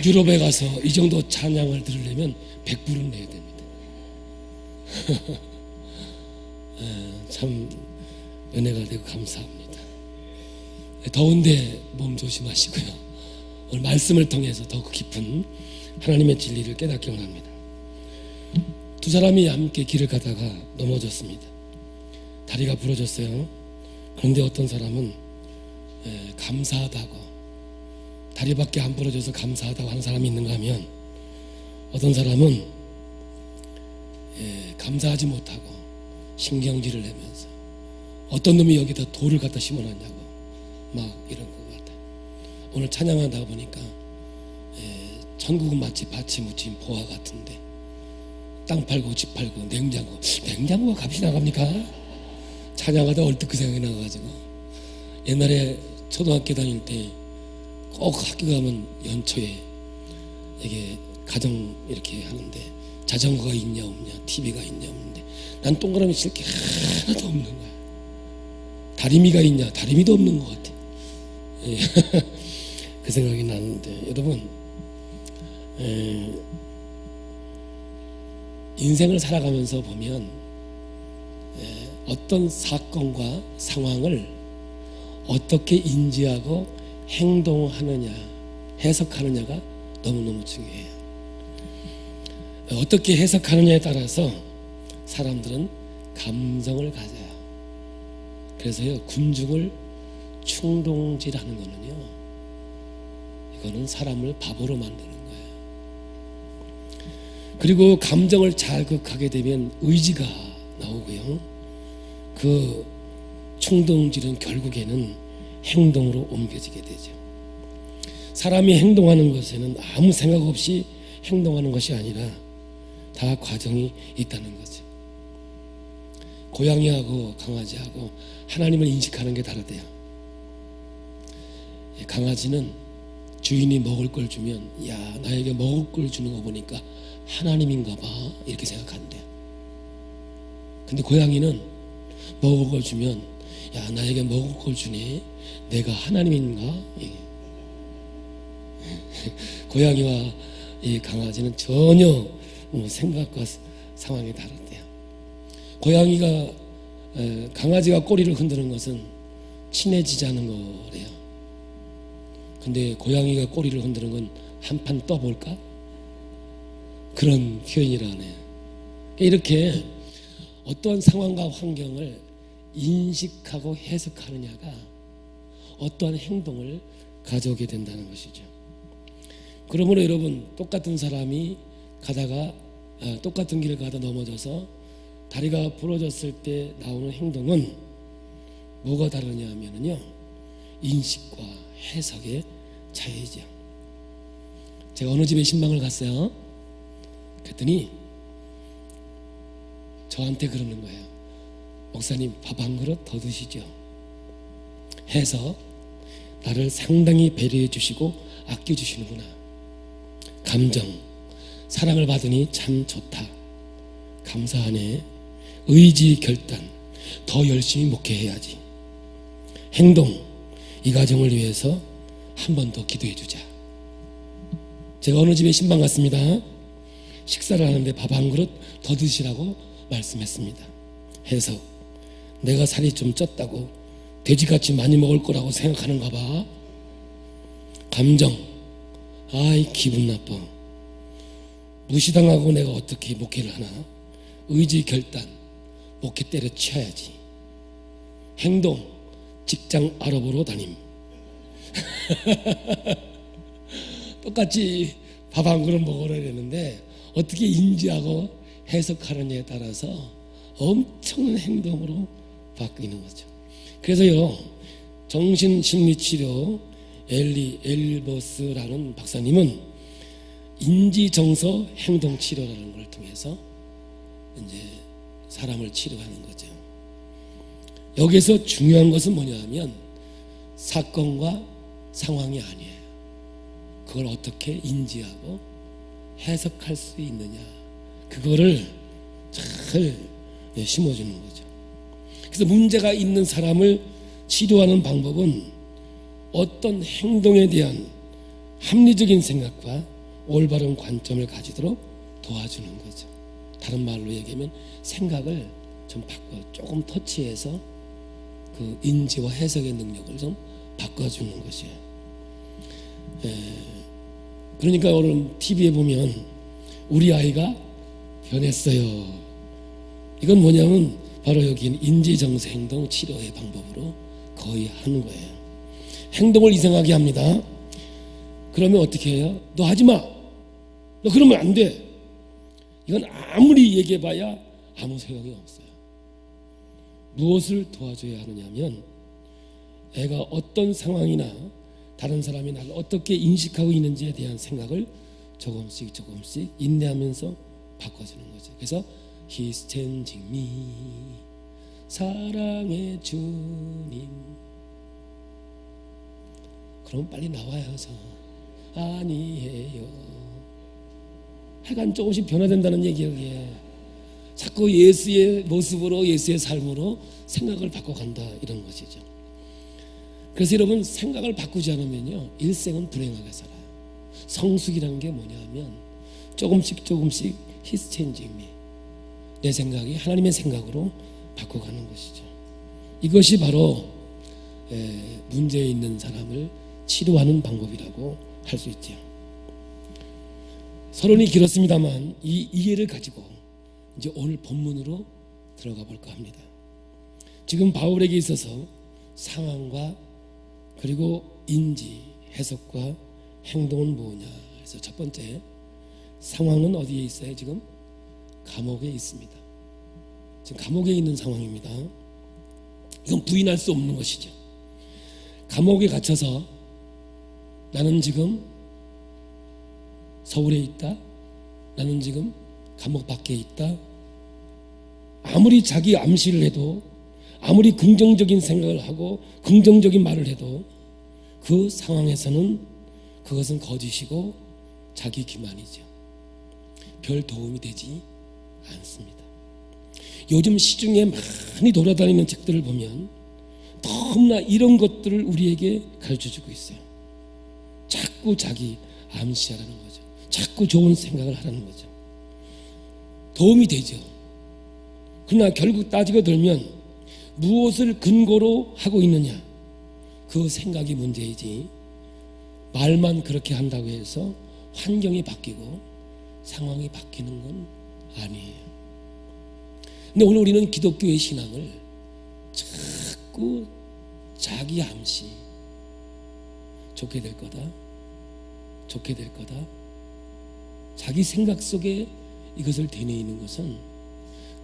유럽에 가서 이 정도 찬양을 들으려면 100불은 내야 됩니다. 참 은혜가 되고 감사합니다. 더운데 몸 조심하시고요. 오늘 말씀을 통해서 더욱 깊은 하나님의 진리를 깨닫기 원합니다. 두 사람이 함께 길을 가다가 넘어졌습니다. 다리가 부러졌어요. 그런데 어떤 사람은 감사하다고, 다리밖에 안 부러져서 감사하다고 하는 사람이 있는가 하면, 어떤 사람은 감사하지 못하고 신경질을 내면서 어떤 놈이 여기다 돌을 갖다 심어놨냐고 막 이런 것 같아요. 오늘 찬양하다 보니까 천국은 마치 밭이 묻힌 보화 같은데 땅 팔고 집 팔고 냉장고가 값이 나갑니까? 찬양하다 얼뜻 그 생각이 나가지고, 옛날에 초등학교 다닐 때 꼭 학교 가면 연초에 이게 가정 이렇게 하는데 자전거가 있냐 없냐, TV가 있냐 없는데 난 동그라미 칠 게 하나도 없는 거야. 다리미가 있냐, 다리미도 없는 것 같아. 그 생각이 나는데, 여러분, 인생을 살아가면서 보면 어떤 사건과 상황을 어떻게 인지하고 행동하느냐, 해석하느냐가 너무너무 중요해요. 어떻게 해석하느냐에 따라서 사람들은 감정을 가져요. 그래서요, 군중을 충동질하는 거는요, 이거는 사람을 바보로 만드는 거예요. 그리고 감정을 자극하게 되면 의지가 나오고요, 그 충동질은 결국에는 행동으로 옮겨지게 되죠. 사람이 행동하는 것에는 아무 생각 없이 행동하는 것이 아니라 다 과정이 있다는 거죠. 고양이하고 강아지하고 하나님을 인식하는 게 다르대요. 강아지는 주인이 먹을 걸 주면, 야, 나에게 먹을 걸 주는 거 보니까 하나님인가 봐, 이렇게 생각한대요. 근데 고양이는 먹을 걸 주면, 야, 나에게 먹을 걸 주네, 내가 하나님인가? 고양이와 이 강아지는 전혀 생각과 상황이 다르대요. 고양이가 강아지가 꼬리를 흔드는 것은 친해지자는 거래요. 근데 고양이가 꼬리를 흔드는 건 한판 떠볼까? 그런 표현이라네요. 이렇게 어떠한 상황과 환경을 인식하고 해석하느냐가 어떠한 행동을 가져오게 된다는 것이죠. 그러므로 여러분, 똑같은 사람이 가다가 똑같은 길을 가다 넘어져서 다리가 부러졌을 때 나오는 행동은 뭐가 다르냐 하면요, 인식과 해석의 차이죠. 제가 어느 집에 신방을 갔어요. 그랬더니 저한테 그러는 거예요. 목사님, 밥 한 그릇 더 드시죠. 해서 나를 상당히 배려해 주시고 아껴 주시는구나. 감정, 사랑을 받으니 참 좋다. 감사하네. 의지, 결단, 더 열심히 목회해야지. 행동, 이 가정을 위해서 한 번 더 기도해 주자. 제가 어느 집에 신방 갔습니다. 식사를 하는데 밥 한 그릇 더 드시라고 말씀했습니다. 해서 내가 살이 좀 쪘다고 돼지같이 많이 먹을 거라고 생각하는가 봐. 감정, 아이 기분 나빠. 무시당하고 내가 어떻게 목회를 하나. 의지, 결단, 목회 때려쳐야지. 행동, 직장 알아보러 다님. 똑같이 밥 한 그릇 먹으라 그랬는데 어떻게 인지하고 해석하느냐에 따라서 엄청난 행동으로 바뀌는 거죠. 그래서요, 정신심리치료 엘버스라는 박사님은 인지정서 행동치료라는 걸 통해서 이제 사람을 치료하는 거죠. 여기서 중요한 것은 뭐냐 하면 사건과 상황이 아니에요. 그걸 어떻게 인지하고 해석할 수 있느냐, 그거를 잘 심어주는 거죠. 그래서 문제가 있는 사람을 치료하는 방법은 어떤 행동에 대한 합리적인 생각과 올바른 관점을 가지도록 도와주는 거죠. 다른 말로 얘기하면 생각을 좀 바꿔 조금 터치해서 그 인지와 해석의 능력을 좀 바꿔주는 것이에요. 그러니까 오늘 TV에 보면 우리 아이가 변했어요. 이건 뭐냐면 바로 여기 인지정서행동 치료의 방법으로 거의 하는 거예요. 행동을 이상하게 합니다. 그러면 어떻게 해요? 너 하지 마. 너 그러면 안 돼. 이건 아무리 얘기해봐야 아무 소용이 없어요. 무엇을 도와줘야 하느냐면 애가 어떤 상황이나 다른 사람이 나를 어떻게 인식하고 있는지에 대한 생각을 조금씩 인내하면서 바꿔주는 거죠. 그래서 He's changing me, 사랑의 주님. 그럼 빨리 나와요. 아니에요. 하여간 조금씩 변화된다는 얘기예요. 이게. 자꾸 예수의 모습으로 예수의 삶으로 생각을 바꿔간다 이런 것이죠. 그래서 여러분 생각을 바꾸지 않으면요 일생은 불행하게 살아요. 성숙이라는 게 뭐냐 하면 조금씩 He's changing me, 내 생각이 하나님의 생각으로 바꿔가는 것이죠. 이것이 바로 문제 있는 사람을 치료하는 방법이라고 할 수 있죠. 서론이 길었습니다만 이 이해를 가지고 이제 오늘 본문으로 들어가 볼까 합니다. 지금 바울에게 있어서 상황과 그리고 인지, 해석과 행동은 뭐냐. 그래서 첫 번째 상황은 어디에 있어요? 지금 감옥에 있습니다. 지금 감옥에 있는 상황입니다. 이건 부인할 수 없는 것이죠. 감옥에 갇혀서 나는 지금 서울에 있다. 나는 지금 감옥 밖에 있다. 아무리 자기 암시를 해도 아무리 긍정적인 생각을 하고 긍정적인 말을 해도 그 상황에서는 그것은 거짓이고 자기 기만이죠. 별 도움이 되지 않습니다. 요즘 시중에 많이 돌아다니는 책들을 보면 너무나 이런 것들을 우리에게 가르쳐주고 있어요. 자꾸 자기 암시하라는 거죠. 자꾸 좋은 생각을 하라는 거죠. 도움이 되죠. 그러나 결국 따지고 들면 무엇을 근거로 하고 있느냐, 그 생각이 문제이지 말만 그렇게 한다고 해서 환경이 바뀌고 상황이 바뀌는 건 아니에요. 근데 오늘 우리는 기독교의 신앙을 자꾸 자기 암시, 좋게 될 거다, 좋게 될 거다, 자기 생각 속에 이것을 되뇌이는 것은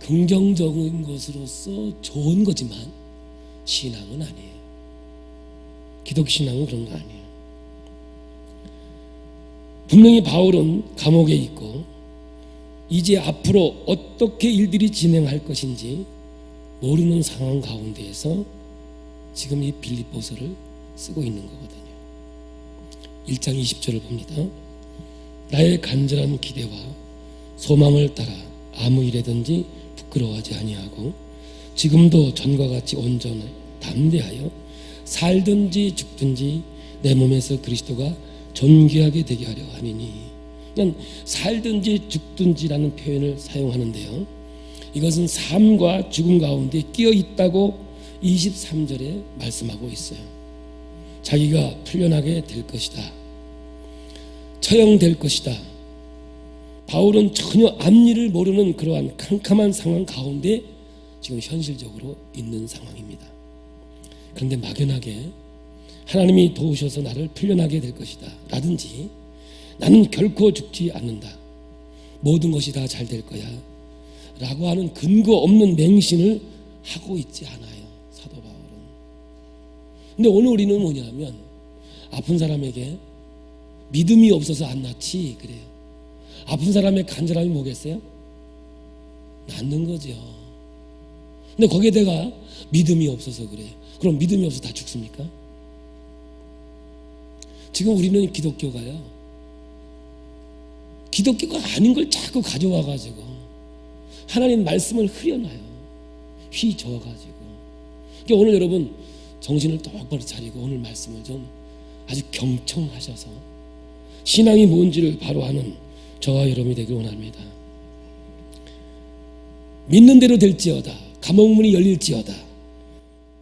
긍정적인 것으로서 좋은 거지만 신앙은 아니에요. 기독 신앙은 그런 거 아니에요. 분명히 바울은 감옥에 있고 이제 앞으로 어떻게 일들이 진행할 것인지 모르는 상황 가운데에서 지금 이 빌립보서를 쓰고 있는 거거든요. 1장 20절을 봅니다. 나의 간절한 기대와 소망을 따라 아무 일에든지 부끄러워하지 아니하고 지금도 전과 같이 온전히 담대하여 살든지 죽든지 내 몸에서 그리스도가 존귀하게 되게 하려 하니니. 그냥 살든지 죽든지라는 표현을 사용하는데요, 이것은 삶과 죽음 가운데 끼어 있다고 23절에 말씀하고 있어요. 자기가 풀려나게 될 것이다, 처형될 것이다. 바울은 전혀 앞일을 모르는 그러한 캄캄한 상황 가운데 지금 현실적으로 있는 상황입니다. 그런데 막연하게 하나님이 도우셔서 나를 풀려나게 될 것이다 라든지 나는 결코 죽지 않는다, 모든 것이 다 잘 될 거야 라고 하는 근거 없는 맹신을 하고 있지 않아요, 사도 바울은. 근데 오늘 우리는 뭐냐면 아픈 사람에게 믿음이 없어서 안 낫지 그래요. 아픈 사람의 간절함이 뭐겠어요? 낫는 거죠. 근데 거기에다가 믿음이 없어서 그래요. 그럼 믿음이 없어서 다 죽습니까? 지금 우리는 기독교가요, 기독교가 아닌 걸 자꾸 가져와가지고 하나님 말씀을 흐려놔요. 휘저어가지고. 그러니까 오늘 여러분 정신을 똑바로 차리고 오늘 말씀을 좀 아주 경청하셔서 신앙이 뭔지를 바로 아는 저와 여러분이 되길 원합니다. 믿는 대로 될지어다, 감옥문이 열릴지어다,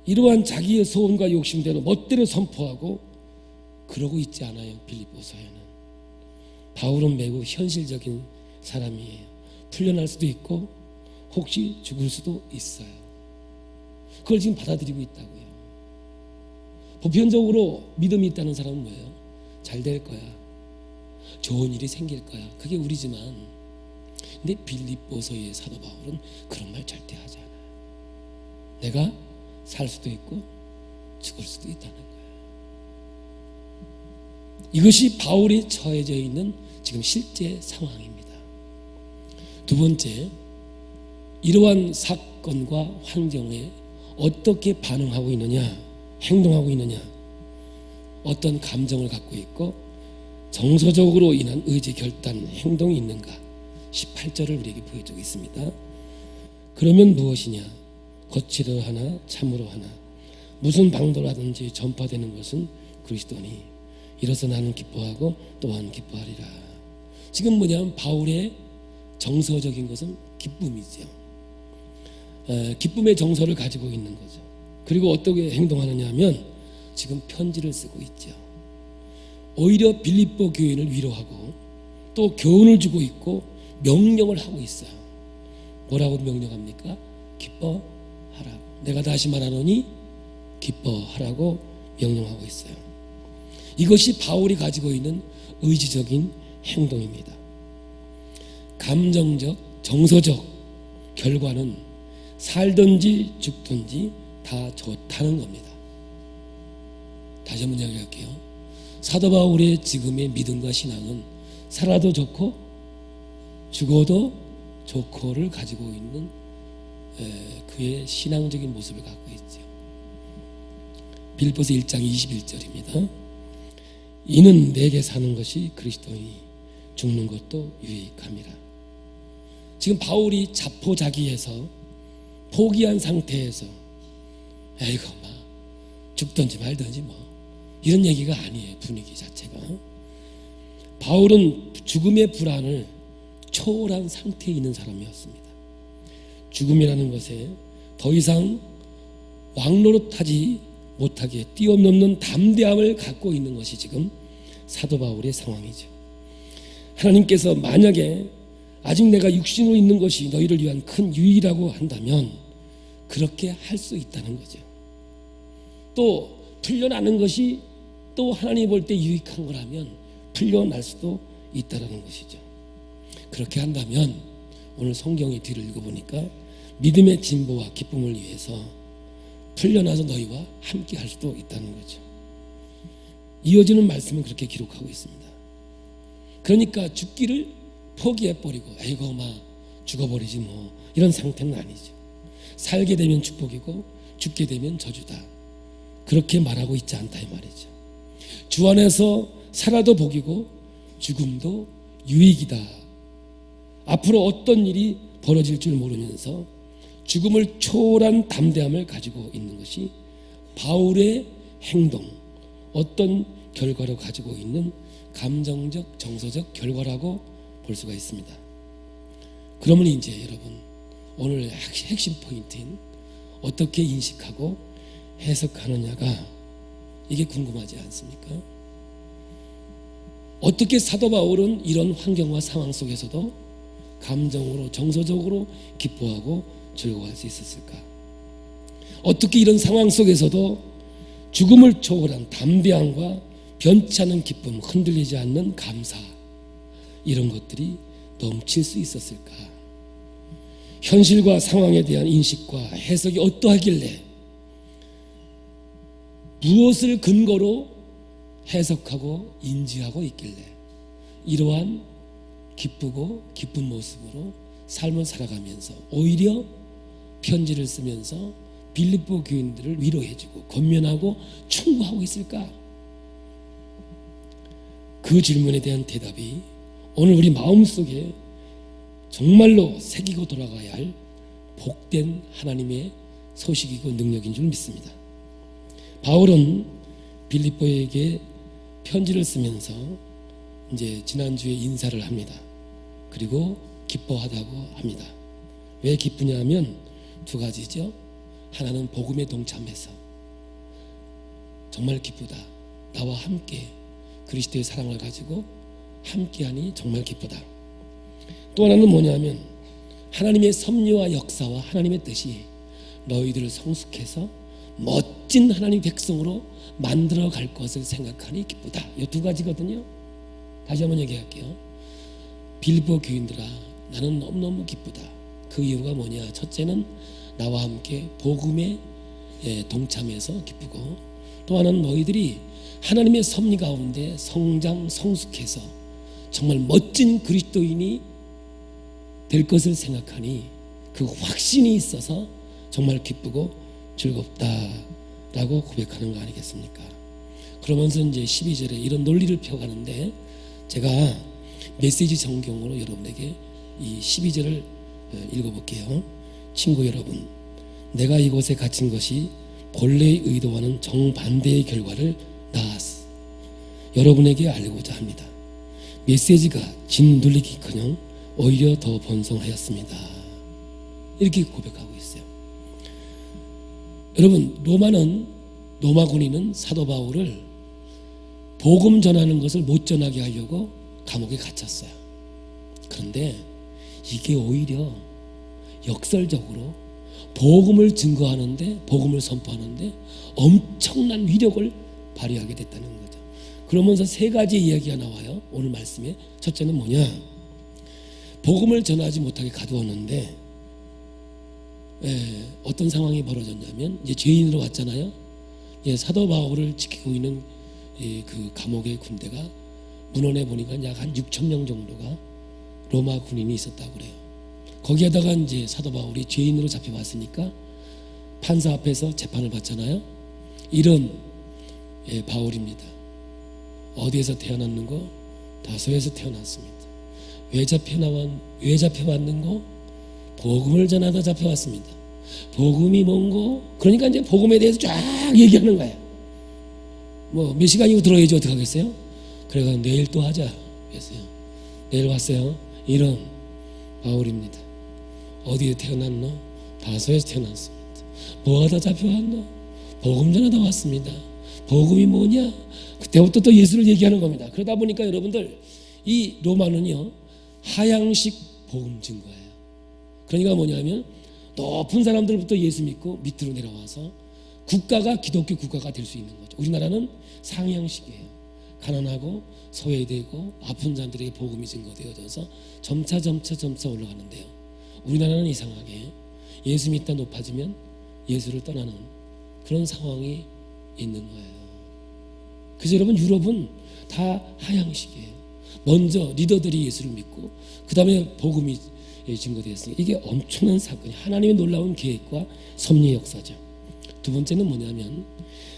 이러한 자기의 소원과 욕심대로 멋대로 선포하고 그러고 있지 않아요. 빌립보서에는 바울은 매우 현실적인 사람이에요. 풀려날 수도 있고 혹시 죽을 수도 있어요. 그걸 지금 받아들이고 있다고요. 보편적으로 믿음이 있다는 사람은 뭐예요? 잘 될 거야, 좋은 일이 생길 거야, 그게 우리지만, 근데 빌립보서의 사도 바울은 그런 말 절대 하지 않아요. 내가 살 수도 있고 죽을 수도 있다는 거예요. 이것이 바울이 처해져 있는 지금 실제 상황입니다. 두 번째, 이러한 사건과 환경에 어떻게 반응하고 있느냐, 행동하고 있느냐, 어떤 감정을 갖고 있고 정서적으로 인한 의지, 결단, 행동이 있는가, 18절을 우리에게 보여주고 있습니다. 그러면 무엇이냐? 거칠어 하나 참으로 하나 무슨 방도로 하든지 전파되는 것은 그리스도니 이로써 나는 기뻐하고 또한 기뻐하리라. 지금 뭐냐면 바울의 정서적인 것은 기쁨이죠. 기쁨의 정서를 가지고 있는 거죠. 그리고 어떻게 행동하느냐 하면 지금 편지를 쓰고 있죠. 오히려 빌립보 교인을 위로하고 또 교훈을 주고 있고 명령을 하고 있어요. 뭐라고 명령합니까? 기뻐하라고. 내가 다시 말하노니 기뻐하라고 명령하고 있어요. 이것이 바울이 가지고 있는 의지적인 행동입니다. 감정적, 정서적 결과는 살든지 죽든지 다 좋다는 겁니다. 다시 한번 이야기할게요. 사도 바울의 지금의 믿음과 신앙은 살아도 좋고 죽어도 좋고를 가지고 있는 그의 신앙적인 모습을 갖고 있죠. 빌립보서 1장 21절입니다. 이는 내게 사는 것이 그리스도이니 죽는 것도 유익함이라. 지금 바울이 자포자기해서 포기한 상태에서 에이고 막 죽든지 말든지 뭐 이런 얘기가 아니에요. 분위기 자체가. 바울은 죽음의 불안을 초월한 상태에 있는 사람이었습니다. 죽음이라는 것에 더 이상 왕노릇하지 못하게 뛰어넘는 담대함을 갖고 있는 것이 지금 사도 바울의 상황이죠. 하나님께서 만약에 아직 내가 육신으로 있는 것이 너희를 위한 큰 유익이라고 한다면 그렇게 할 수 있다는 거죠. 또 풀려나는 것이 또 하나님 볼 때 유익한 거라면 풀려날 수도 있다는 것이죠. 그렇게 한다면 오늘 성경의 뒤를 읽어보니까 믿음의 진보와 기쁨을 위해서 풀려나서 너희와 함께 할 수도 있다는 거죠. 이어지는 말씀은 그렇게 기록하고 있습니다. 그러니까 죽기를 포기해버리고 에이고 마 죽어버리지 뭐 이런 상태는 아니죠. 살게 되면 축복이고 죽게 되면 저주다, 그렇게 말하고 있지 않다 이 말이죠. 주 안에서 살아도 복이고 죽음도 유익이다. 앞으로 어떤 일이 벌어질 줄 모르면서 죽음을 초월한 담대함을 가지고 있는 것이 바울의 행동, 어떤 결과로 가지고 있는 감정적, 정서적 결과라고 볼 수가 있습니다. 그러면 이제 여러분 오늘 핵심 포인트인 어떻게 인식하고 해석하느냐가 이게 궁금하지 않습니까? 어떻게 사도 바울은 이런 환경과 상황 속에서도 감정으로, 정서적으로 기뻐하고 즐거워할 수 있었을까? 어떻게 이런 상황 속에서도 죽음을 초월한 담대함과 변치 않은 기쁨, 흔들리지 않는 감사, 이런 것들이 넘칠 수 있었을까? 현실과 상황에 대한 인식과 해석이 어떠하길래 무엇을 근거로 해석하고 인지하고 있길래 이러한 기쁘고 기쁜 모습으로 삶을 살아가면서 오히려 편지를 쓰면서 빌립보 교인들을 위로해주고 권면하고 충고하고 있을까? 그 질문에 대한 대답이 오늘 우리 마음속에 정말로 새기고 돌아가야 할 복된 하나님의 소식이고 능력인 줄 믿습니다. 바울은 빌립보에게 편지를 쓰면서 이제 지난주에 인사를 합니다. 그리고 기뻐하다고 합니다. 왜 기쁘냐 하면 두 가지죠. 하나는 복음에 동참해서 정말 기쁘다. 나와 함께 그리스도의 사랑을 가지고 함께하니 정말 기쁘다. 또 하나는 뭐냐면 하나님의 섭리와 역사와 하나님의 뜻이 너희들을 성숙해서 멋진 하나님 백성으로 만들어 갈 것을 생각하니 기쁘다. 이 두 가지거든요. 다시 한번 얘기할게요. 빌보 교인들아, 나는 너무너무 기쁘다. 그 이유가 뭐냐? 첫째는 나와 함께 복음에 동참해서 기쁘고, 또 하나는 너희들이 하나님의 섭리 가운데 성장 성숙해서 정말 멋진 그리스도인이 될 것을 생각하니 그 확신이 있어서 정말 기쁘고 즐겁다라고 고백하는 거 아니겠습니까? 그러면서 이제 12절에 이런 논리를 펴가는데, 제가 메시지 정경으로 여러분에게 이 12절을 읽어볼게요. 친구 여러분, 내가 이곳에 갇힌 것이 본래의 의도와는 정반대의 결과를 낳았어 여러분에게 알고자 합니다. 메시지가 짓눌리기커녕 오히려 더 번성하였습니다. 이렇게 고백하고 있어요. 여러분, 로마 군인은 사도 바울을 복음 전하는 것을 못 전하게 하려고 감옥에 갇혔어요. 그런데 이게 오히려 역설적으로 복음을 증거하는데, 복음을 선포하는데 엄청난 위력을 발휘하게 됐다는 거죠. 그러면서 세 가지 이야기가 나와요. 오늘 말씀에 첫째는 뭐냐? 복음을 전하지 못하게 가두었는데 어떤 상황이 벌어졌냐면, 이제 죄인으로 왔잖아요. 사도 바울을 지키고 있는 그 감옥의 군대가 문헌에 보니까 약 한 6천 명 정도가 로마 군인이 있었다고 그래요. 거기에다가 이제 사도 바울이 죄인으로 잡혀왔으니까 판사 앞에서 재판을 받잖아요. 이런 바울입니다. 어디에서 태어났는고? 다소에서 태어났습니다. 왜 잡혀왔는고? 복음을 전하다 잡혀왔습니다. 복음이 뭔고? 그러니까 이제 복음에 대해서 쫙 얘기하는 거예요. 뭐 몇 시간이고 들어야지 어떡하겠어요? 그래가 내일 또 하자 그랬어요. 내일 왔어요. 이런 바울입니다. 어디에 태어났노? 다소에서 태어났습니다. 뭐하다 잡혀왔노? 복음 전하다 왔습니다. 복음이 뭐냐? 그때부터 또 예수를 얘기하는 겁니다. 그러다 보니까 여러분들, 이 로마는요 하향식 복음 증거예요. 그러니까 뭐냐면 높은 사람들부터 예수 믿고 밑으로 내려와서 국가가 기독교 국가가 될 수 있는 거죠. 우리나라는 상향식이에요. 가난하고 소외되고 아픈 자들에게 복음이 증거되어져서 점차 올라가는데요. 우리나라는 이상하게 예수 믿다 높아지면 예수를 떠나는 그런 상황이 있는 거예요. 그래서 여러분, 유럽은 다 하향식이에요. 먼저 리더들이 예수를 믿고 그 다음에 복음이 증거되었으니까 이게 엄청난 사건이, 하나님의 놀라운 계획과 섭리의 역사죠. 두 번째는 뭐냐면,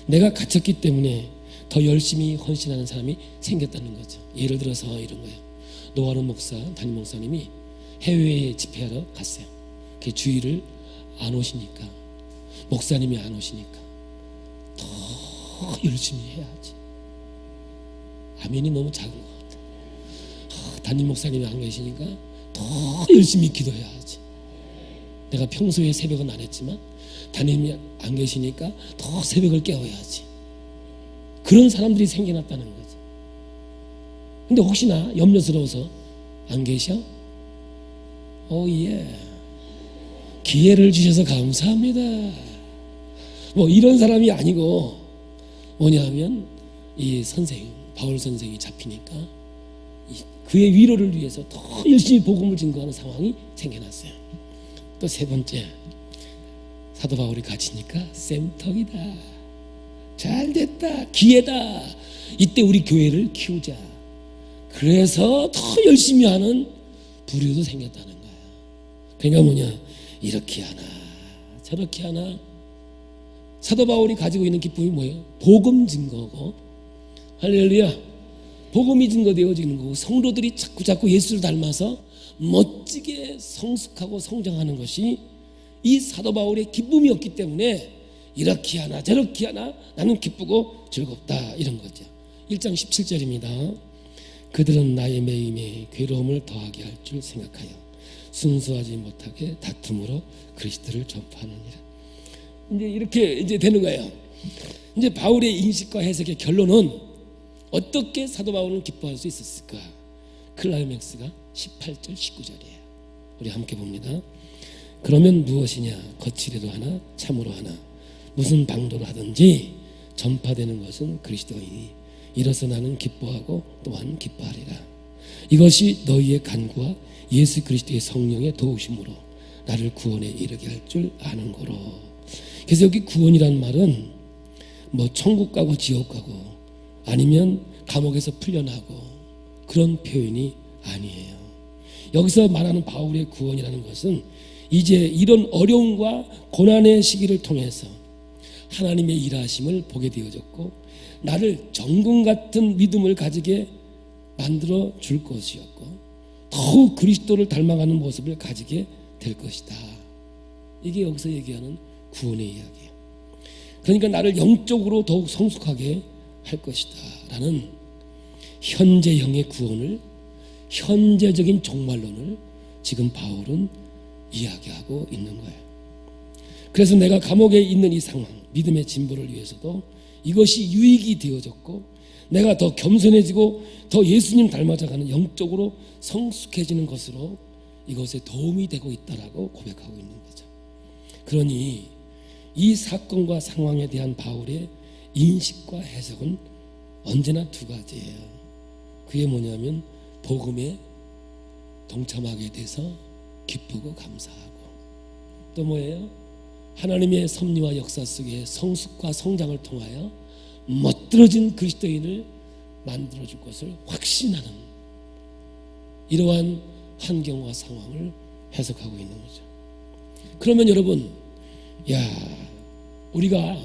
내가 갇혔기 때문에 더 열심히 헌신하는 사람이 생겼다는 거죠. 예를 들어서 이런 거예요. 노아론 목사, 담임 목사님이 해외에 집회하러 갔어요. 그 주일을 안 오시니까, 목사님이 안 오시니까 더 열심히 해야지. 아멘이 너무 작은 것 같아. 담임 목사님이 안 계시니까 더 열심히 기도해야지. 내가 평소에 새벽은 안 했지만 담임이 안 계시니까 더 새벽을 깨워야지. 그런 사람들이 생겨났다는 거지. 근데 혹시나 염려스러워서 안 계셔? 예. 기회를 주셔서 감사합니다. 뭐 이런 사람이 아니고, 뭐냐면 이 선생, 바울 선생이 잡히니까 그의 위로를 위해서 더 열심히 복음을 증거하는 상황이 생겨났어요. 또 세 번째, 사도 바울이 갇히니까 쌤턱이다. 잘됐다. 기회다. 이때 우리 교회를 키우자. 그래서 더 열심히 하는 부류도 생겼다는 거야. 그러니까 뭐냐, 이렇게 하나 저렇게 하나. 사도 바울이 가지고 있는 기쁨이 뭐예요? 복음 증거고, 할렐루야, 복음이 증거되어지는 거고, 성도들이 자꾸 예수를 닮아서 멋지게 성숙하고 성장하는 것이 이 사도 바울의 기쁨이었기 때문에 이렇게 하나 저렇게 하나 나는 기쁘고 즐겁다, 이런 거죠. 1장 17절입니다. 그들은 나의 매임에 괴로움을 더하게 할 줄 생각하여 순수하지 못하게 다툼으로 그리스도를 전파하느니라. 이제 이렇게 이제 되는 거예요. 이제 바울의 인식과 해석의 결론은 어떻게 사도 바울은 기뻐할 수 있었을까? 클라이맥스가 18절 19절이에요. 우리 함께 봅니다. 그러면 무엇이냐? 거칠이로 하나 참으로 하나 무슨 방도로 하든지 전파되는 것은 그리스도이니 이로써 나는 기뻐하고 또한 기뻐하리라. 이것이 너희의 간구와 예수 그리스도의 성령의 도우심으로 나를 구원에 이르게 할 줄 아는 거로. 그래서 여기 구원이란 말은 뭐 천국 가고 지옥 가고 아니면 감옥에서 풀려나고 그런 표현이 아니에요. 여기서 말하는 바울의 구원이라는 것은 이제 이런 어려움과 고난의 시기를 통해서 하나님의 일하심을 보게 되어졌고 나를 정금 같은 믿음을 가지게 만들어 줄 것이었고 더욱 그리스도를 닮아가는 모습을 가지게 될 것이다. 이게 여기서 얘기하는 구원의 이야기예요. 그러니까 나를 영적으로 더욱 성숙하게 할 것이다 라는 현재형의 구원을, 현재적인 종말론을 지금 바울은 이야기하고 있는 거예요. 그래서 내가 감옥에 있는 이 상황, 믿음의 진보를 위해서도 이것이 유익이 되어졌고 내가 더 겸손해지고 더 예수님 닮아져가는 영적으로 성숙해지는 것으로 이것에 도움이 되고 있다라고 고백하고 있는 거죠. 그러니 이 사건과 상황에 대한 바울의 인식과 해석은 언제나 두 가지예요. 그게 뭐냐면 복음에 동참하게 돼서 기쁘고 감사하고 또 뭐예요? 하나님의 섭리와 역사 속에 성숙과 성장을 통하여 멋들어진 그리스도인을 만들어줄 것을 확신하는 이러한 환경과 상황을 해석하고 있는 거죠. 그러면 여러분, 야, 우리가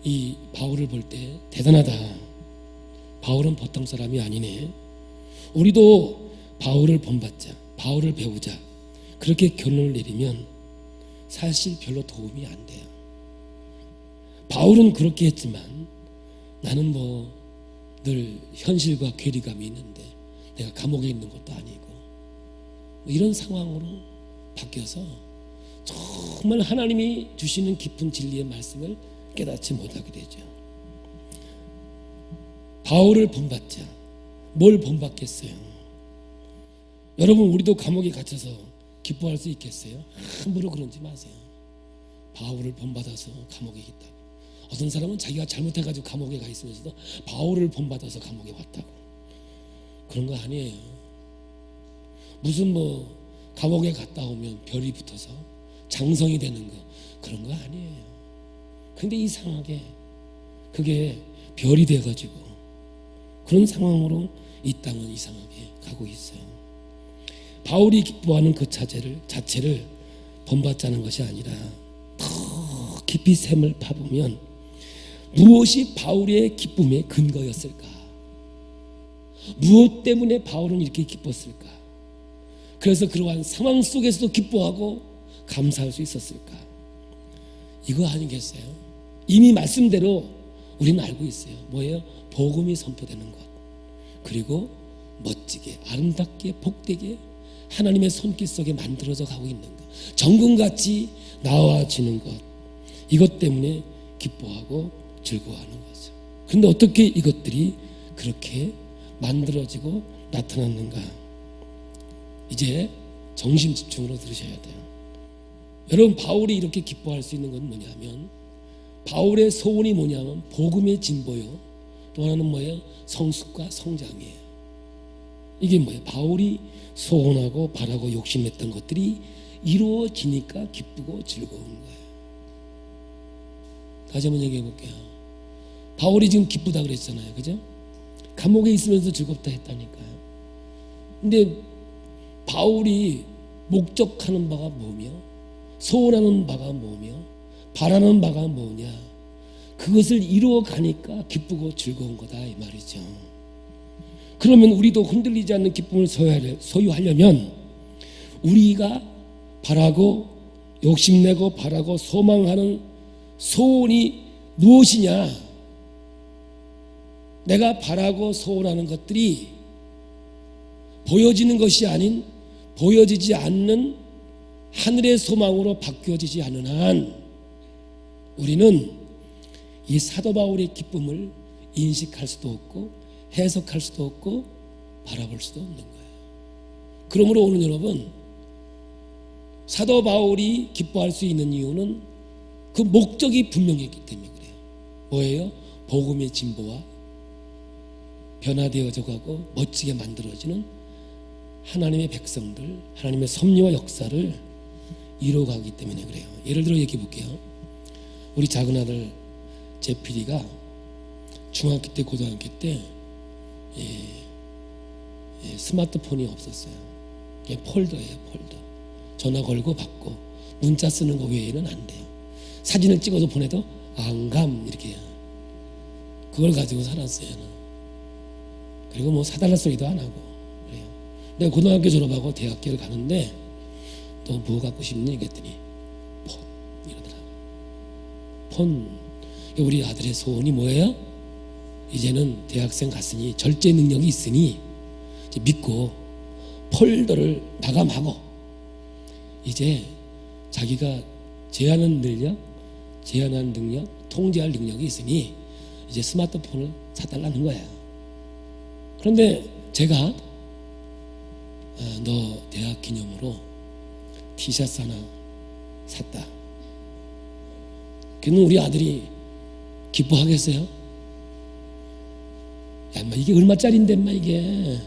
이 바울을 볼 때 대단하다. 바울은 보통 사람이 아니네. 우리도 바울을 본받자, 바울을 배우자. 그렇게 결론을 내리면 사실 별로 도움이 안 돼요. 바울은 그렇게 했지만 나는 뭐 늘 현실과 괴리감이 있는데 내가 감옥에 있는 것도 아니고 뭐 이런 상황으로 바뀌어서 정말 하나님이 주시는 깊은 진리의 말씀을 깨닫지 못하게 되죠. 바울을 본받자. 뭘 본받겠어요? 여러분, 우리도 감옥에 갇혀서 기뻐할 수 있겠어요? 함부로 그러지 마세요. 바울을 본받아서 감옥에 있다고. 어떤 사람은 자기가 잘못해가지고 감옥에 가 있으면서도 바울을 본받아서 감옥에 왔다고. 그런 거 아니에요. 무슨 뭐 감옥에 갔다 오면 별이 붙어서 장성이 되는 거, 그런 거 아니에요. 근데 이상하게 그게 별이 돼가지고 그런 상황으로 이 땅은 이상하게 가고 있어요. 바울이 기뻐하는 그 자체를 본받자는 것이 아니라 더 깊이 샘을 파보면 무엇이 바울의 기쁨의 근거였을까? 무엇 때문에 바울은 이렇게 기뻤을까? 그래서 그러한 상황 속에서도 기뻐하고 감사할 수 있었을까? 이거 아니겠어요? 이미 말씀대로 우리는 알고 있어요. 뭐예요? 복음이 선포되는 것, 그리고 멋지게 아름답게 복되게 하나님의 손길 속에 만들어져 가고 있는 것, 정금같이 나와지는 것, 이것 때문에 기뻐하고 즐거워하는 거죠. 그런데 어떻게 이것들이 그렇게 만들어지고 나타났는가? 이제 정신 집중으로 들으셔야 돼요. 여러분, 바울이 이렇게 기뻐할 수 있는 건 뭐냐면 바울의 소원이 뭐냐면 복음의 진보요, 또 하나는 뭐예요? 성숙과 성장이에요. 이게 뭐예요? 바울이 소원하고 바라고 욕심냈던 것들이 이루어지니까 기쁘고 즐거운 거예요. 다시 한번 얘기해 볼게요. 바울이 지금 기쁘다 그랬잖아요. 그죠? 감옥에 있으면서 즐겁다 했다니까요. 근데 바울이 목적하는 바가 뭐며 소원하는 바가 뭐며 바라는 바가 뭐냐, 그것을 이루어 가니까 기쁘고 즐거운 거다 이 말이죠. 그러면 우리도 흔들리지 않는 기쁨을 소유하려면 우리가 바라고 욕심내고 바라고 소망하는 소원이 무엇이냐? 내가 바라고 소원하는 것들이 보여지는 것이 아닌 보여지지 않는 하늘의 소망으로 바뀌어지지 않는 한 우리는 이 사도 바울의 기쁨을 인식할 수도 없고 해석할 수도 없고 바라볼 수도 없는 거예요. 그러므로 오늘 여러분, 사도 바울이 기뻐할 수 있는 이유는 그 목적이 분명했기 때문에 그래요. 뭐예요? 복음의 진보와 변화되어져 가고 멋지게 만들어지는 하나님의 백성들, 하나님의 섭리와 역사를 이루어가기 때문에 그래요. 예를 들어 얘기해 볼게요. 우리 작은 아들 제필이가 중학교 때 고등학교 때 스마트폰이 없었어요. 그게 폴더예요. 폴더. 전화 걸고 받고 문자 쓰는 거 외에는 안 돼요. 사진을 찍어서 보내도 안감 이렇게 그걸 가지고 살았어요. 그리고 뭐 사달라 소리도 안 하고 그래요. 내가 고등학교 졸업하고 대학교를 가는데 또 뭐 갖고 싶니? 그랬더니 폰 이러더라고. 폰. 우리 아들의 소원이 뭐예요? 이제는 대학생 갔으니 절제 능력이 있으니 이제 믿고 폴더를 마감하고 이제 자기가 제한하는 능력, 통제할 능력이 있으니 이제 스마트폰을 사달라는 거예요. 그런데 제가 너 대학 기념으로 티셔츠 하나 샀다. 그는 우리 아들이 기뻐하겠어요? 야, 인마 이게 얼마짜린데, 인마 이게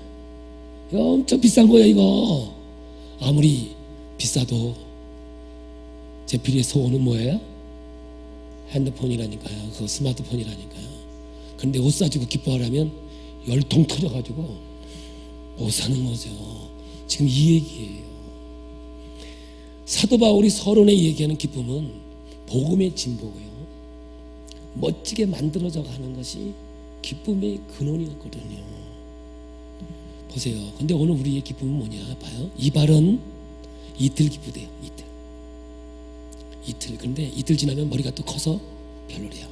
엄청 비싼 거야 이거. 아무리 비싸도 제필이의 소원은 뭐예요? 핸드폰이라니까요. 그거 스마트폰이라니까요. 그런데 옷 사주고 기뻐하려면 열통 터져가지고 못 사는 거죠. 지금 이 얘기예요. 사도 바울이 서론에 얘기하는 기쁨은 복음의 진보고요. 멋지게 만들어져 가는 것이 기쁨의 근원이었거든요. 보세요. 근데 오늘 우리의 기쁨은 뭐냐 봐요. 이발은 이틀 기쁘대요. 이틀. 근데 이틀 지나면 머리가 또 커서 별로래요.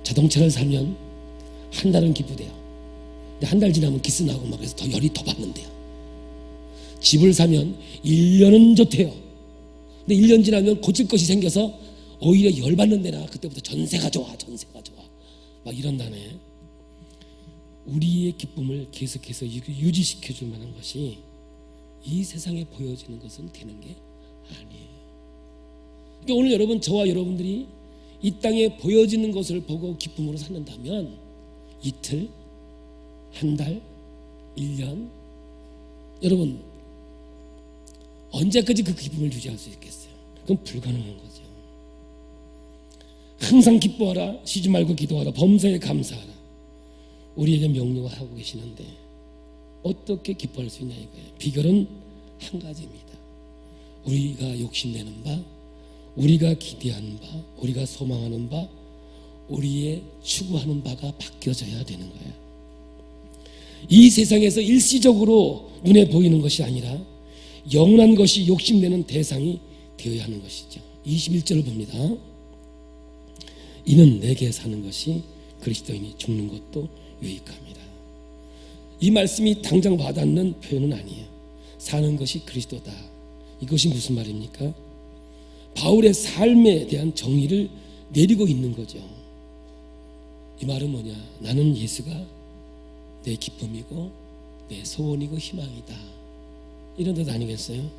자동차를 사면 한 달은 기쁘대요. 근데 한 달 지나면 기스 나고 막 그래서 더 열이 더 받는데요. 집을 사면 1년은 좋대요. 근데 1년 지나면 고칠 것이 생겨서 오히려 열받는 데나 그때부터 전세가 좋아 막 이런다네. 우리의 기쁨을 계속해서 유지시켜 줄 만한 것이 이 세상에 보여지는 것은 되는 게 아니에요. 그러니까 오늘 여러분, 저와 여러분들이 이 땅에 보여지는 것을 보고 기쁨으로 산다면 이틀, 한 달, 1년, 여러분 언제까지 그 기쁨을 유지할 수 있겠어요? 그건 불가능한 거죠. 항상 기뻐하라, 쉬지 말고 기도하라, 범사에 감사하라. 우리에게 명령을 하고 계시는데 어떻게 기뻐할 수 있냐 이거예요. 비결은 한 가지입니다. 우리가 욕심내는 바, 우리가 기대하는 바, 우리가 소망하는 바, 우리의 추구하는 바가 바뀌어져야 되는 거예요. 이 세상에서 일시적으로 눈에 보이는 것이 아니라 영원한 것이 욕심내는 대상이 되어야 하는 것이죠. 21절을 봅니다. 이는 내게 사는 것이 그리스도이니 죽는 것도 유익합니다. 이 말씀이 당장 와닿는 표현은 아니에요. 사는 것이 그리스도다. 이것이 무슨 말입니까? 바울의 삶에 대한 정의를 내리고 있는 거죠. 이 말은 뭐냐? 나는 예수가 내 기쁨이고 내 소원이고 희망이다. 이런 뜻 아니겠어요?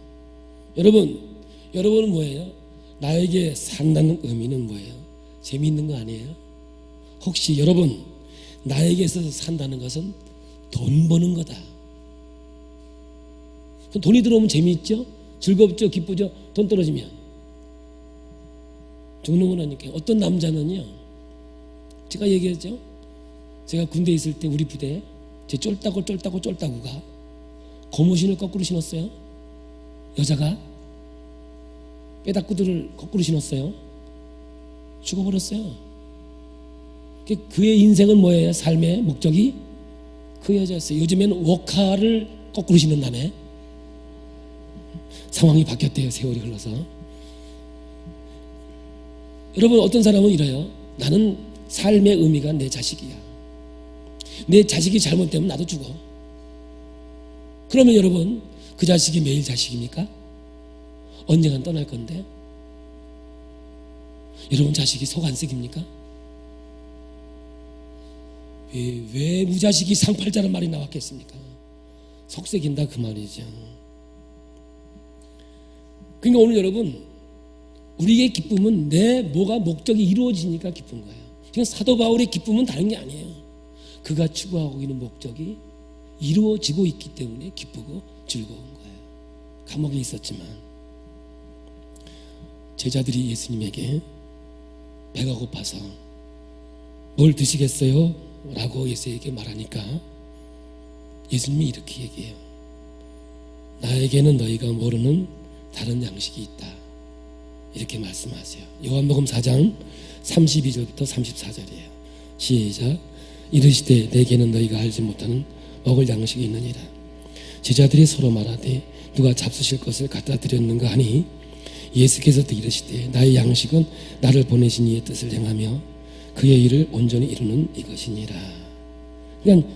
여러분은 뭐예요? 나에게 산다는 의미는 뭐예요? 재미있는 거 아니에요? 혹시 여러분, 나에게 있어서 산다는 것은 돈 버는 거다. 돈이 들어오면 재미있죠? 즐겁죠? 기쁘죠? 돈 떨어지면 죽는 거라니까요. 어떤 남자는요, 제가 얘기했죠. 제가 군대에 있을 때 우리 부대에 제 쫄따구가 고무신을 거꾸로 신었어요. 여자가 빼닥구들을 거꾸로 신었어요. 죽어버렸어요. 그의 인생은 뭐예요? 삶의 목적이 그 여자였어요. 요즘에는 워카를 거꾸로 신는다네. 상황이 바뀌었대요. 세월이 흘러서. 여러분, 어떤 사람은 이래요. 나는 삶의 의미가 내 자식이야. 내 자식이 잘못되면 나도 죽어. 그러면 여러분, 그 자식이 매일 자식입니까? 언젠간 떠날 건데. 여러분, 자식이 속 안 썩입니까? 왜 무자식이 상팔자란 말이 나왔겠습니까? 속 썩인다 그 말이죠. 그러니까 오늘 여러분, 우리의 기쁨은 내 뭐가 목적이 이루어지니까 기쁜 거예요. 지금 사도 바울의 기쁨은 다른 게 아니에요. 그가 추구하고 있는 목적이 이루어지고 있기 때문에 기쁘고 즐거운 거예요. 감옥에 있었지만 제자들이 예수님에게 배가 고파서 뭘 드시겠어요? 라고 예수에게 말하니까 예수님이 이렇게 얘기해요. 나에게는 너희가 모르는 다른 양식이 있다. 이렇게 말씀하세요. 요한복음 4장 32절부터 34절이에요. 시작. 이르시되 내게는 너희가 알지 못하는 먹을 양식이 있느니라. 제자들이 서로 말하되 누가 잡수실 것을 갖다 드렸는가 하니 예수께서 또 이르시되 나의 양식은 나를 보내신 이의 뜻을 행하며 그의 일을 온전히 이루는 이것이니라. 그러니까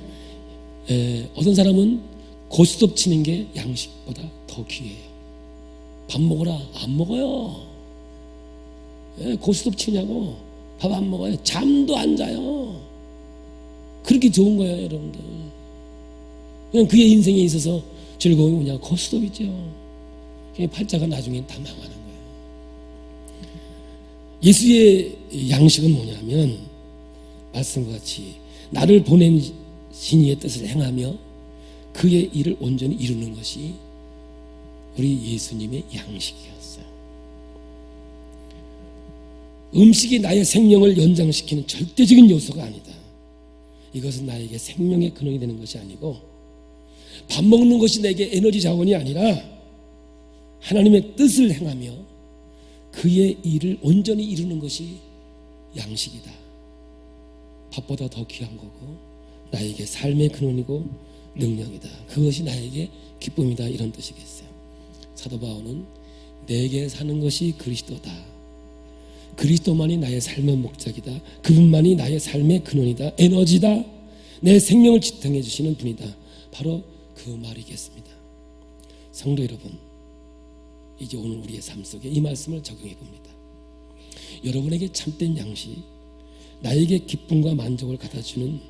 어떤 사람은 고스톱 치는 게 양식보다 더 귀해요. 밥 먹어라. 안 먹어요. 고스톱 치냐고 밥 안 먹어요. 잠도 안 자요. 그렇게 좋은 거예요, 여러분들. 그냥 그의 인생에 있어서 즐거움이 뭐냐? 고스톱이죠. 팔자가 나중엔 다 망하는 거예요. 예수의 양식은 뭐냐면 말씀과 같이 나를 보낸 신이의 뜻을 행하며 그의 일을 온전히 이루는 것이 우리 예수님의 양식이었어요. 음식이 나의 생명을 연장시키는 절대적인 요소가 아니다. 이것은 나에게 생명의 근원이 되는 것이 아니고 밥 먹는 것이 내게 에너지 자원이 아니라 하나님의 뜻을 행하며 그의 일을 온전히 이루는 것이 양식이다. 밥보다 더 귀한 거고 나에게 삶의 근원이고 능력이다. 그것이 나에게 기쁨이다. 이런 뜻이겠어요. 사도 바울은 내게 사는 것이 그리스도다. 그리스도만이 나의 삶의 목적이다. 그분만이 나의 삶의 근원이다. 에너지다. 내 생명을 지탱해 주시는 분이다. 바로 그 말이겠습니다. 성도 여러분, 이제 오늘 우리의 삶 속에 이 말씀을 적용해 봅니다. 여러분에게 참된 양식, 나에게 기쁨과 만족을 갖다주는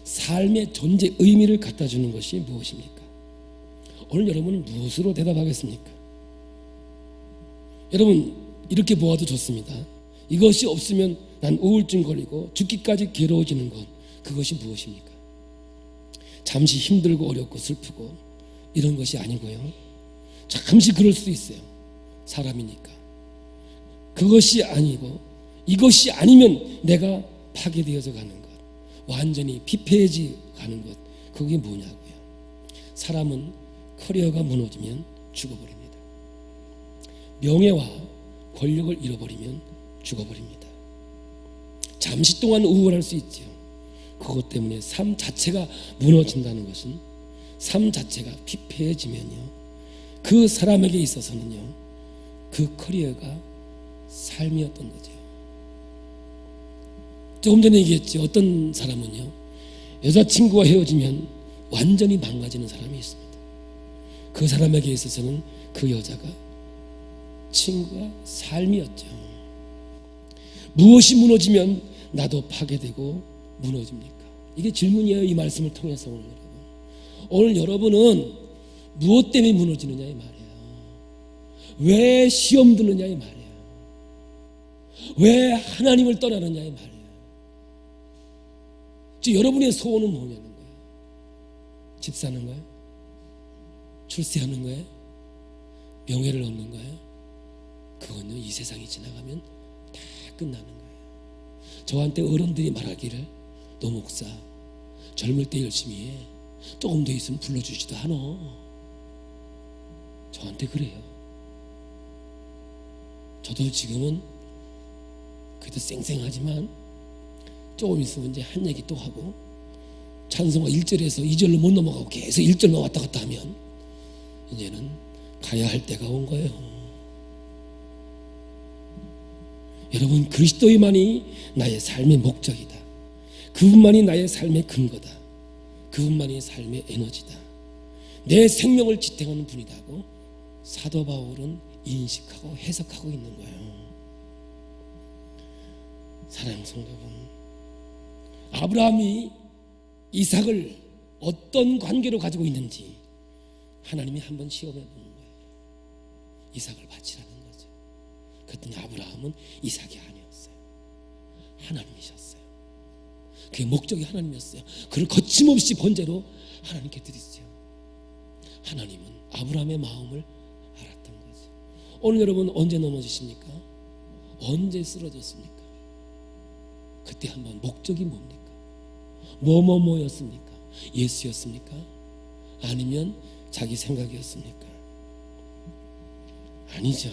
삶의 존재 의미를 갖다주는 것이 무엇입니까? 오늘 여러분은 무엇으로 대답하겠습니까? 여러분 이렇게 보아도 좋습니다. 이것이 없으면 난 우울증 걸리고 죽기까지 괴로워지는 것, 그것이 무엇입니까? 잠시 힘들고 어렵고 슬프고 이런 것이 아니고요. 잠시 그럴 수도 있어요. 사람이니까. 그것이 아니고 이것이 아니면 내가 파괴되어져 가는 것, 완전히 피폐해져 가는 것, 그게 뭐냐고요. 사람은 커리어가 무너지면 죽어버립니다. 명예와 권력을 잃어버리면 죽어버립니다. 잠시 동안 우울할 수 있죠. 그것 때문에 삶 자체가 무너진다는 것은 삶 자체가 피폐해지면요, 그 사람에게 있어서는요, 그 커리어가 삶이었던 거죠. 조금 전에 얘기했죠. 어떤 사람은요, 여자친구와 헤어지면 완전히 망가지는 사람이 있습니다. 그 사람에게 있어서는 그 여자가 친구가 삶이었죠. 무엇이 무너지면 나도 파괴되고 무너집니까? 이게 질문이에요. 이 말씀을 통해서 오늘 여러분은 무엇 때문에 무너지느냐 이 말이에요. 왜 시험 드느냐 이 말이에요. 왜 하나님을 떠나느냐 이 말이에요. 지금 여러분의 소원은 뭐냐는 거예요. 집 사는 거예요? 출세하는 거예요? 명예를 얻는 거예요? 그건요, 이 세상이 지나가면 다 끝나는 거예요. 저한테 어른들이 말하기를, 너 목사 젊을 때 열심히 해, 조금 더 있으면 불러주지도 않아. 저한테 그래요. 저도 지금은 그래도 쌩쌩하지만 조금 있으면 이제 한 얘기 또 하고, 찬송가 1절에서 2절로 못 넘어가고 계속 1절만 왔다 갔다 하면 이제는 가야 할 때가 온 거예요. 여러분, 그리스도만이 나의 삶의 목적이다. 그분만이 나의 삶의 근거다. 그분만이 삶의 에너지다. 내 생명을 지탱하는 분이라고 사도 바울은 인식하고 해석하고 있는 거예요. 사랑하는 성도 여러분, 아브라함이 이삭을 어떤 관계로 가지고 있는지 하나님이 한번 시험해 보는 거예요. 이삭을 바치라는 거죠. 그랬더니 아브라함은 이삭이 아니었어요. 하나님이셨어요. 그의 목적이 하나님이었어요. 그를 거침없이 번제로 하나님께 드리죠. 하나님은 아브라함의 마음을 알았던 거죠. 오늘 여러분 언제 넘어지십니까? 언제 쓰러졌습니까? 그때 한번 목적이 뭡니까? 뭐였습니까? 예수였습니까? 아니면 자기 생각이었습니까? 아니죠.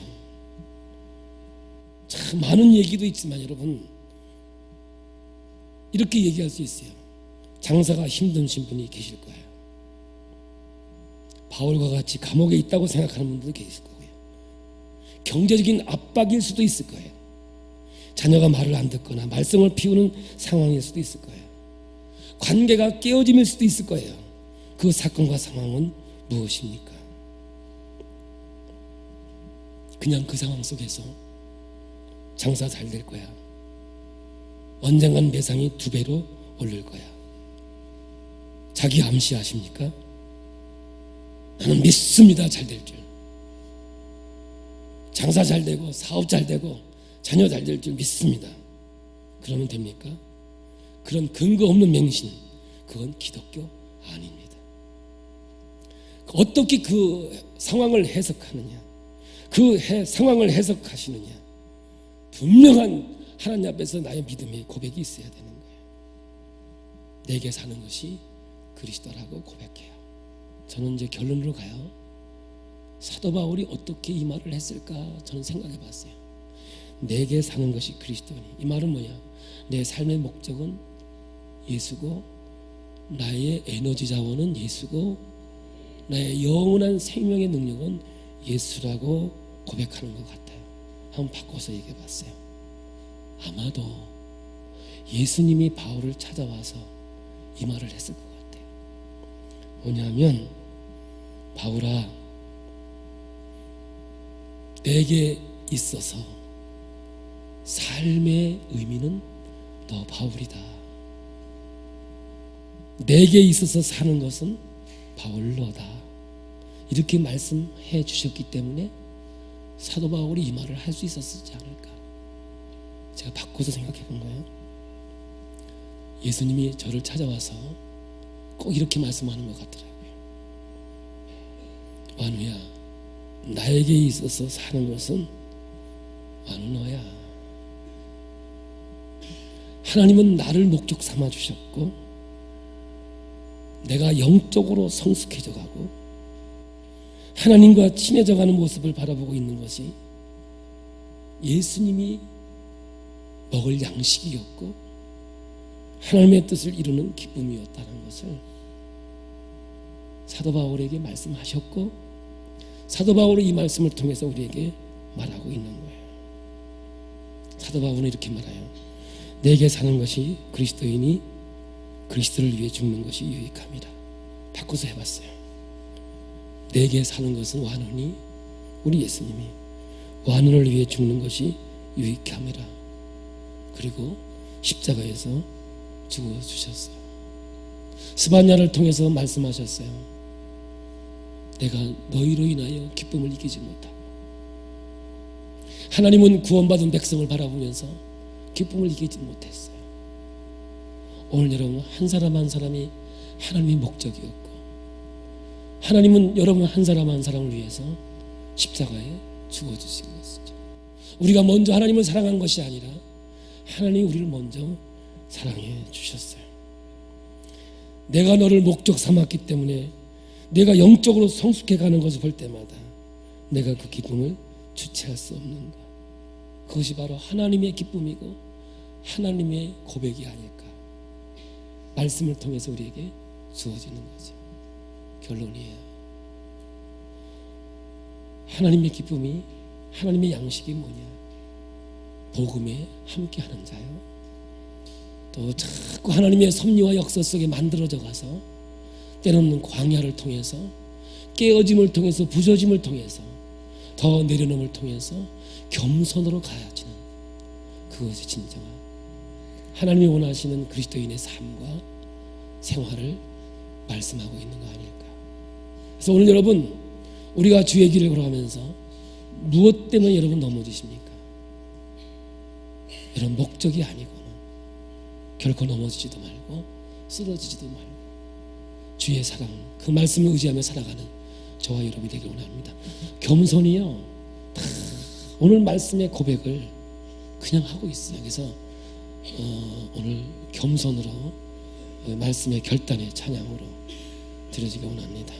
참 많은 얘기도 있지만 여러분 이렇게 얘기할 수 있어요. 장사가 힘드신 분이 계실 거예요. 바울과 같이 감옥에 있다고 생각하는 분들도 계실 거고요. 경제적인 압박일 수도 있을 거예요. 자녀가 말을 안 듣거나 말썽을 피우는 상황일 수도 있을 거예요. 관계가 깨어짐일 수도 있을 거예요. 그 사건과 상황은 무엇입니까? 그냥 그 상황 속에서 장사 잘 될 거야. 언젠간 매상이 2배로 오를 거야. 자기 암시하십니까? 나는 믿습니다. 잘 될 줄. 장사 잘 되고 사업 잘 되고 자녀 잘 될 줄 믿습니다. 그러면 됩니까? 그런 근거 없는 맹신, 그건 기독교 아닙니다. 어떻게 그 상황을 해석하느냐, 그 상황을 해석하시느냐, 분명한 하나님 앞에서 나의 믿음의 고백이 있어야 되는 거예요. 내게 사는 것이 그리스도라고 고백해요. 저는 이제 결론으로 가요. 사도 바울이 어떻게 이 말을 했을까 저는 생각해 봤어요. 내게 사는 것이 그리스도니, 이 말은 뭐냐? 내 삶의 목적은 예수고, 나의 에너지 자원은 예수고, 나의 영원한 생명의 능력은 예수라고 고백하는 것 같아요. 한번 바꿔서 얘기해 봤어요. 아마도 예수님이 바울을 찾아와서 이 말을 했을 것 같아요. 뭐냐면, 바울아, 내게 있어서 삶의 의미는 너 바울이다. 내게 있어서 사는 것은 바울로다. 이렇게 말씀해 주셨기 때문에 사도 바울이 이 말을 할 수 있었지 않을까. 제가 바꿔서 생각해 본 거예요. 예수님이 저를 찾아와서 꼭 이렇게 말씀하는 것 같더라고요. 완우야, 나에게 있어서 사는 것은 완우 너야. 하나님은 나를 목적 삼아 주셨고, 내가 영적으로 성숙해져 가고 하나님과 친해져 가는 모습을 바라보고 있는 것이 예수님이 먹을 양식이었고 하나님의 뜻을 이루는 기쁨이었다는 것을 사도 바울에게 말씀하셨고, 사도 바울은 이 말씀을 통해서 우리에게 말하고 있는 거예요. 사도 바울은 이렇게 말해요. 내게 사는 것이 그리스도이니 그리스도를 위해 죽는 것이 유익함이라. 바꿔서 해봤어요. 내게 사는 것은 완전히 우리 예수님이 완전을 위해 죽는 것이 유익함이라. 그리고 십자가에서 죽어주셨어요. 스바냐를 통해서 말씀하셨어요. 내가 너희로 인하여 기쁨을 이기지 못하고. 하나님은 구원받은 백성을 바라보면서 기쁨을 이기지 못했어요. 오늘 여러분 한 사람 한 사람이 하나님의 목적이었고, 하나님은 여러분 한 사람 한 사람을 위해서 십자가에 죽어주신 것이죠. 우리가 먼저 하나님을 사랑한 것이 아니라 하나님이 우리를 먼저 사랑해 주셨어요. 내가 너를 목적 삼았기 때문에 내가 영적으로 성숙해가는 것을 볼 때마다 내가 그 기쁨을 주체할 수 없는 것, 그것이 바로 하나님의 기쁨이고 하나님의 고백이 아닐까. 말씀을 통해서 우리에게 주어지는 거죠. 결론이에요. 하나님의 기쁨이, 하나님의 양식이 뭐냐? 복음에 함께하는 자요. 또 자꾸 하나님의 섭리와 역사 속에 만들어져 가서 때로는 광야를 통해서 깨어짐을 통해서, 부서짐을 통해서, 더 내려놓음을 통해서 겸손으로 가야지는 그것이 진정한 하나님이 원하시는 그리스도인의 삶과 생활을 말씀하고 있는 거 아닐까. 그래서 오늘 여러분, 우리가 주의 길을 걸어가면서 무엇 때문에 여러분 넘어지십니까? 이런 목적이 아니고는 결코 넘어지지도 말고 쓰러지지도 말고 주의 사랑, 그 말씀을 의지하며 살아가는 저와 여러분이 되길 원합니다. 겸손이요, 오늘 말씀의 고백을 그냥 하고 있어요. 그래서 오늘 겸손으로 말씀의 결단의 찬양으로 드려지기 원합니다.